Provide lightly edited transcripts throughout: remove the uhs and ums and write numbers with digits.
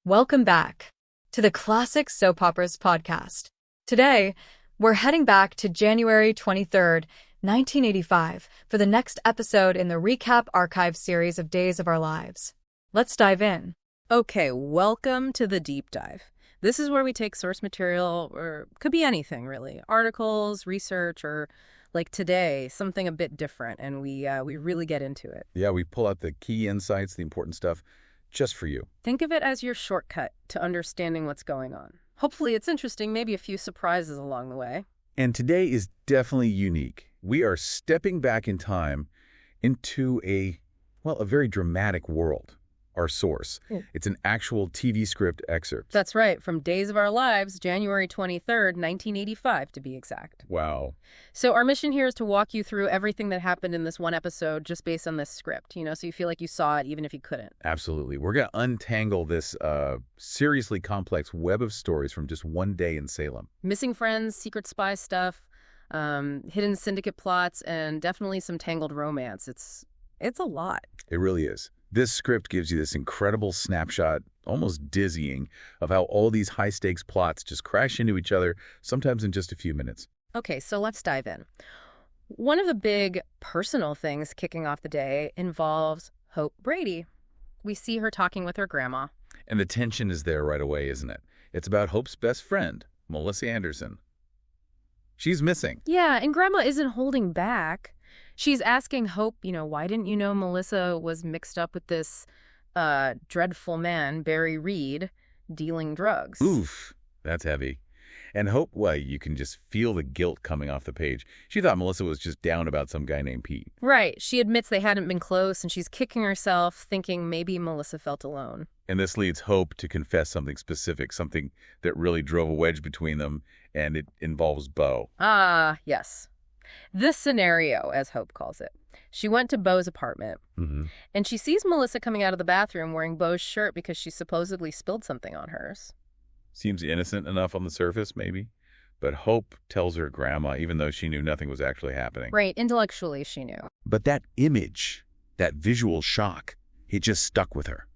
Welcome back to the Classic Soap Operas podcast. Today, we're heading back to January 23rd, 1985 for the next episode in the Recap Archive series of Days of Our Lives. Let's dive in. Okay, welcome to the deep dive. This is where we take source material, or could be anything really, articles, research, or like today, something a bit different, and we really get into it. Yeah, we pull out the key insights, the important stuff, just for you. Think of it as your shortcut to understanding what's going on. Hopefully it's interesting, maybe a few surprises along the way. And today is definitely unique. We are stepping back in time into a very dramatic world. Our source. It's an actual TV script excerpt. That's right, from Days of Our Lives, January 23rd, 1985, to be exact. Wow. So our mission here is to walk you through everything that happened in this one episode just based on this script, so you feel like you saw it even if you couldn't. Absolutely. We're going to untangle this seriously complex web of stories from just one day in Salem. Missing friends, secret spy stuff, hidden syndicate plots, and definitely some tangled romance. It's a lot. It really is. This script gives you this incredible snapshot, almost dizzying, of how all these high-stakes plots just crash into each other, sometimes in just a few minutes. Okay, so let's dive in. One of the big personal things kicking off the day involves Hope Brady. We see her talking with her grandma. And the tension is there right away, isn't it? It's about Hope's best friend, Melissa Anderson. She's missing. Yeah, and Grandma isn't holding back. She's asking Hope, why didn't you know Melissa was mixed up with this dreadful man, Barry Reed, dealing drugs? Oof, that's heavy. And Hope, you can just feel the guilt coming off the page. She thought Melissa was just down about some guy named Pete. Right. She admits they hadn't been close, and she's kicking herself, thinking maybe Melissa felt alone. And this leads Hope to confess something specific, something that really drove a wedge between them, and it involves Bo. Ah, yes. This scenario, as Hope calls it. She went to Bo's apartment, and she sees Melissa coming out of the bathroom wearing Bo's shirt because she supposedly spilled something on hers. Seems innocent enough on the surface, maybe. But Hope tells her grandma, even though she knew nothing was actually happening. Right, intellectually she knew. But that image, that visual shock, it just stuck with her.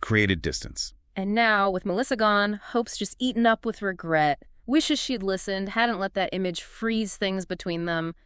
Created distance. And now, with Melissa gone, Hope's just eaten up with regret. Wishes she'd listened, hadn't let that image freeze things between them.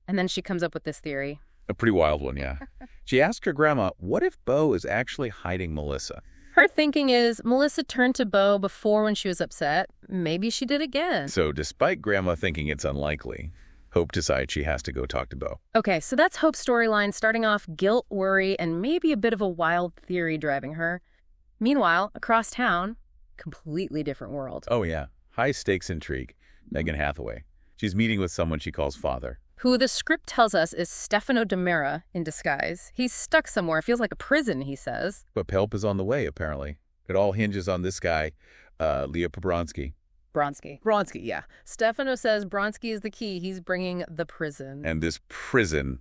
And then she comes up with this theory. A pretty wild one, yeah. She asked her grandma, what if Bo is actually hiding Melissa? Her thinking is, Melissa turned to Bo before when she was upset. Maybe she did again. So despite grandma thinking it's unlikely, Hope decides she has to go talk to Bo. Okay, so that's Hope's storyline, starting off guilt, worry, and maybe a bit of a wild theory driving her. Meanwhile, across town, completely different world. Oh, yeah. High-stakes intrigue. Megan Hathaway. She's meeting with someone she calls father. Who the script tells us is Stefano DiMera in disguise. He's stuck somewhere. Feels like a prison, he says. But help is on the way, apparently. It all hinges on this guy, Leo Pobronsky. Bronsky, yeah. Stefano says Bronsky is the key. He's bringing the prison. And this prison,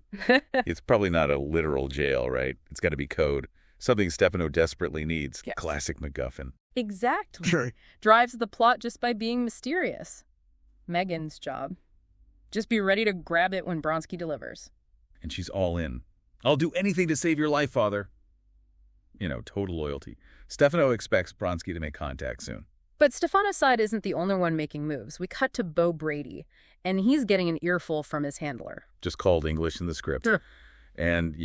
it's probably not a literal jail, right? It's got to be code. Something Stefano desperately needs. Yes. Classic MacGuffin. Exactly. Sure. Drives the plot just by being mysterious. Megan's job. Just be ready to grab it when Bronsky delivers. And she's all in. I'll do anything to save your life, father. Total loyalty. Stefano expects Bronsky to make contact soon. But Stefano's side isn't the only one making moves. We cut to Bo Brady, and he's getting an earful from his handler. Just called English in the script. Sure. And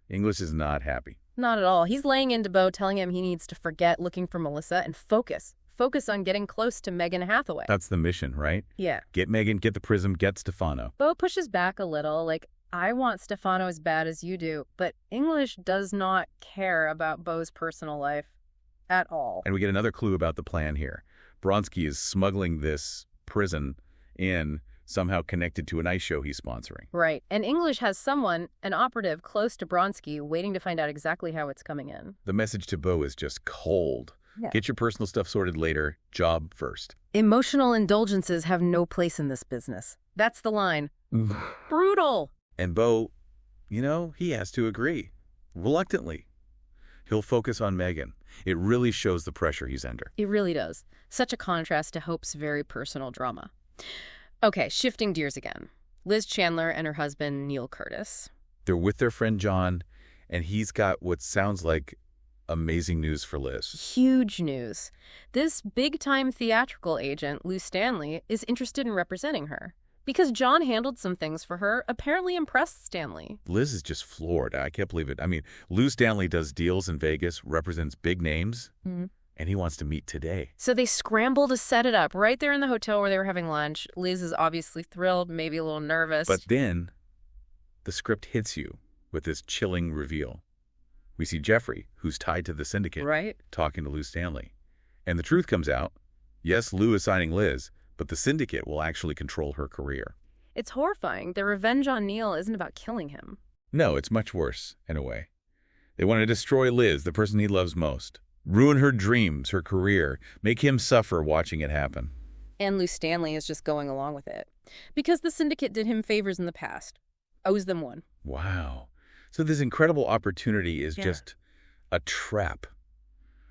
English is not happy. Not at all. He's laying into Bo, telling him he needs to forget looking for Melissa and focus. Focus on getting close to Megan Hathaway. That's the mission, right? Yeah. Get Megan, get the prism, get Stefano. Bo pushes back a little, like, I want Stefano as bad as you do, but English does not care about Bo's personal life at all. And we get another clue about the plan here. Bronsky is smuggling this prison in, somehow connected to an ice show he's sponsoring. Right. And English has someone, an operative, close to Bronsky, waiting to find out exactly how it's coming in. The message to Bo is just cold. Yeah. Get your personal stuff sorted later. Job first. Emotional indulgences have no place in this business. That's the line. Brutal. And Bo, he has to agree. Reluctantly. He'll focus on Megan. It really shows the pressure he's under. It really does. Such a contrast to Hope's very personal drama. Okay, shifting gears again. Liz Chandler and her husband, Neil Curtis. They're with their friend John, and he's got what sounds like amazing news for Liz. Huge news. This big-time theatrical agent, Lou Stanley, is interested in representing her. Because John handled some things for her, apparently impressed Stanley. Liz is just floored. I can't believe it. I mean, Lou Stanley does deals in Vegas, represents big names, and he wants to meet today. So they scramble to set it up right there in the hotel where they were having lunch. Liz is obviously thrilled, maybe a little nervous. But then the script hits you with this chilling reveal. We see Jeffrey, who's tied to the syndicate, right, talking to Lou Stanley. And the truth comes out. Yes, Lou is signing Liz, but the syndicate will actually control her career. It's horrifying. Their revenge on Neil isn't about killing him. No, it's much worse, in a way. They want to destroy Liz, the person he loves most. Ruin her dreams, her career, make him suffer watching it happen. And Lou Stanley is just going along with it. Because the syndicate did him favors in the past. Owes them one. Wow. So this incredible opportunity is just a trap.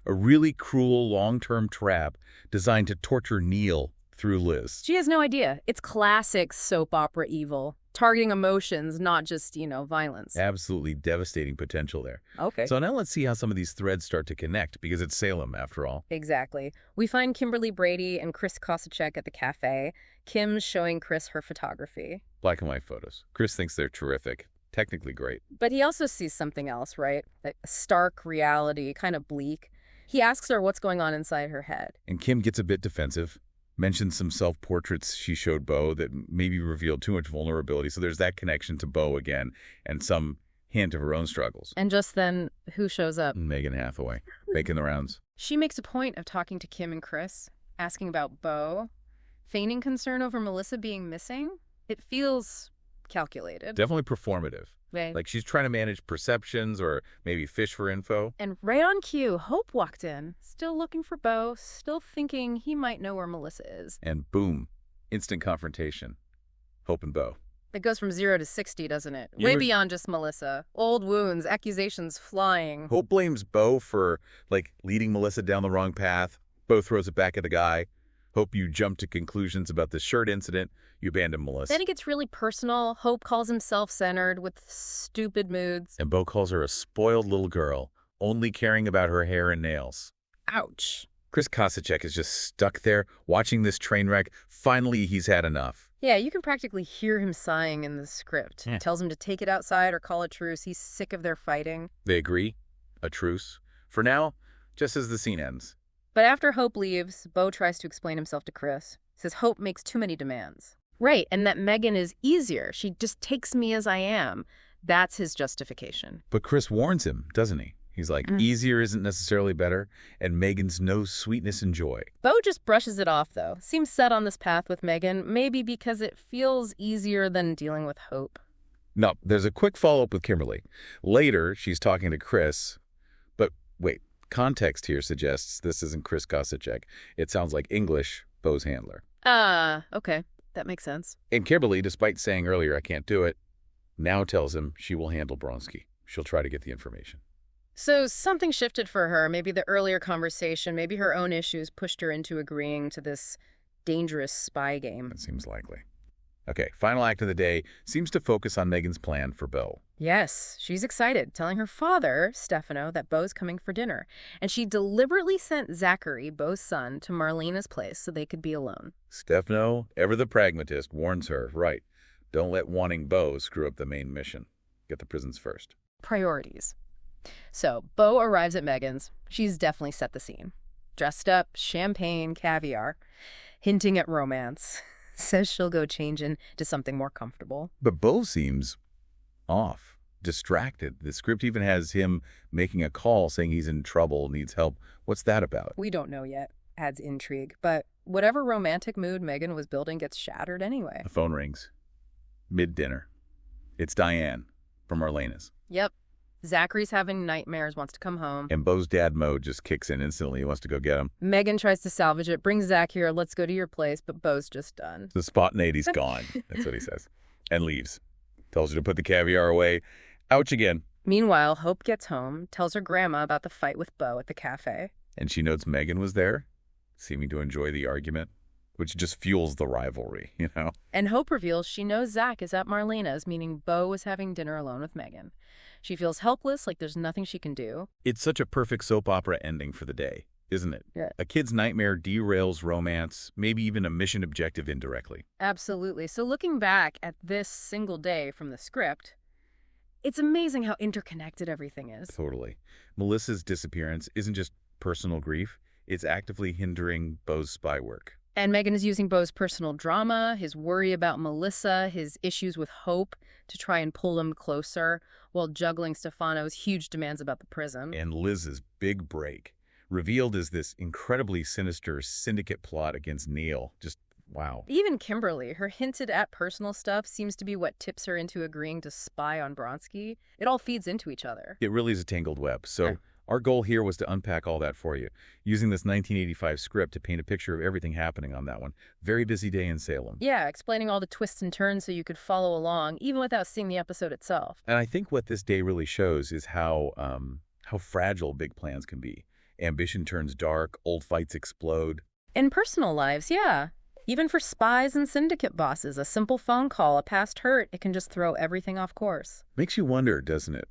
A really cruel, long-term trap designed to torture Neil through Liz. She has no idea. It's classic soap opera evil. Targeting emotions, not just, violence. Absolutely devastating potential there. Okay. So now let's see how some of these threads start to connect, because it's Salem, after all. Exactly. We find Kimberly Brady and Chris Kosacek at the cafe. Kim's showing Chris her photography. Black and white photos. Chris thinks they're terrific. Technically great. But he also sees something else, right? Like a stark reality, kind of bleak. He asks her what's going on inside her head. And Kim gets a bit defensive. Mentions some self-portraits she showed Beau that maybe revealed too much vulnerability. So there's that connection to Beau again, and some hint of her own struggles. And just then, who shows up? Megan Hathaway, making the rounds. She makes a point of talking to Kim and Chris, asking about Beau, feigning concern over Melissa being missing. It feels calculated. Definitely performative. Right. Like she's trying to manage perceptions or maybe fish for info. And right on cue, Hope walked in, still looking for Beau, still thinking he might know where Melissa is. And boom, instant confrontation. Hope and Beau. It goes from 0 to 60, doesn't it? Way beyond just Melissa. Old wounds, accusations flying. Hope blames Beau for, leading Melissa down the wrong path. Beau throws it back at the guy. Hope you jump to conclusions about the shirt incident. You abandon Melissa. Then it gets really personal. Hope calls him self-centered with stupid moods. And Beau calls her a spoiled little girl, only caring about her hair and nails. Ouch. Chris Kosacek is just stuck there, watching this train wreck. Finally, he's had enough. Yeah, you can practically hear him sighing in the script. Yeah. Tells him to take it outside or call a truce. He's sick of their fighting. They agree. A truce. For now, just as the scene ends. But after Hope leaves, Beau tries to explain himself to Chris. Says Hope makes too many demands. Right, and that Megan is easier. She just takes me as I am. That's his justification. But Chris warns him, doesn't he? He's like, easier isn't necessarily better, and Megan's no sweetness and joy. Beau just brushes it off, though. Seems set on this path with Megan, maybe because it feels easier than dealing with Hope. No, there's a quick follow-up with Kimberly. Later, she's talking to Chris. But wait, context here suggests this isn't Chris Kosacek. It sounds like English, Beau's handler. Okay. That makes sense. And Kimberly, despite saying earlier, I can't do it, now tells him she will handle Bronski. She'll try to get the information. So something shifted for her. Maybe the earlier conversation, maybe her own issues pushed her into agreeing to this dangerous spy game. That seems likely. Okay, final act of the day seems to focus on Megan's plan for Beau. Yes, she's excited, telling her father, Stefano, that Beau's coming for dinner. And she deliberately sent Zachary, Beau's son, to Marlena's place so they could be alone. Stefano, ever the pragmatist, warns her, right, don't let wanting Beau screw up the main mission. Get the prisons first. Priorities. So, Beau arrives at Megan's. She's definitely set the scene. Dressed up, champagne, caviar, hinting at romance. Says she'll go change into something more comfortable. But Beau seems off, distracted. The script even has him making a call saying he's in trouble, needs help. What's that about? We don't know yet. Adds intrigue. But whatever romantic mood Megan was building gets shattered anyway. The phone rings. Mid-dinner. It's Diane from Marlena's. Yep. Zachary's having nightmares, wants to come home. And Beau's dad mode just kicks in instantly. He wants to go get him. Megan tries to salvage it. Brings Zach here. Let's go to your place. But Beau's just done. The spontaneity's gone. That's what he says. And leaves. Tells her to put the caviar away. Ouch again. Meanwhile, Hope gets home, tells her grandma about the fight with Beau at the cafe. And she notes Megan was there, seeming to enjoy the argument. which just fuels the rivalry, you know? And Hope reveals she knows Zach is at Marlena's, meaning Beau was having dinner alone with Megan. She feels helpless, like there's nothing she can do. It's such a perfect soap opera ending for the day, isn't it? Yeah. A kid's nightmare derails romance, maybe even a mission objective indirectly. Absolutely. So looking back at this single day from the script, it's amazing how interconnected everything is. Totally. Melissa's disappearance isn't just personal grief, it's actively hindering Beau's spy work. And Megan is using Beau's personal drama, his worry about Melissa, his issues with Hope to try and pull him closer, while juggling Stefano's huge demands about the prison. And Liz's big break, revealed as this incredibly sinister syndicate plot against Neil. Just wow. Even Kimberly, her hinted at personal stuff seems to be what tips her into agreeing to spy on Bronski. It all feeds into each other. It really is a tangled web. So our goal here was to unpack all that for you, using this 1985 script to paint a picture of everything happening on that one. Very busy day in Salem. Yeah, explaining all the twists and turns so you could follow along, even without seeing the episode itself. And I think what this day really shows is how fragile big plans can be. Ambition turns dark, old fights explode. In personal lives, yeah. Even for spies and syndicate bosses, a simple phone call, a past hurt, it can just throw everything off course. Makes you wonder, doesn't it?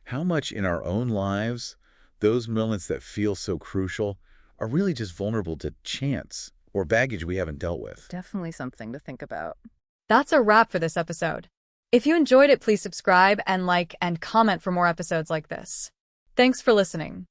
How much in our own lives, those moments that feel so crucial, are really just vulnerable to chance or baggage we haven't dealt with. Definitely something to think about. That's a wrap for this episode. If you enjoyed it, please subscribe and like and comment for more episodes like this. Thanks for listening.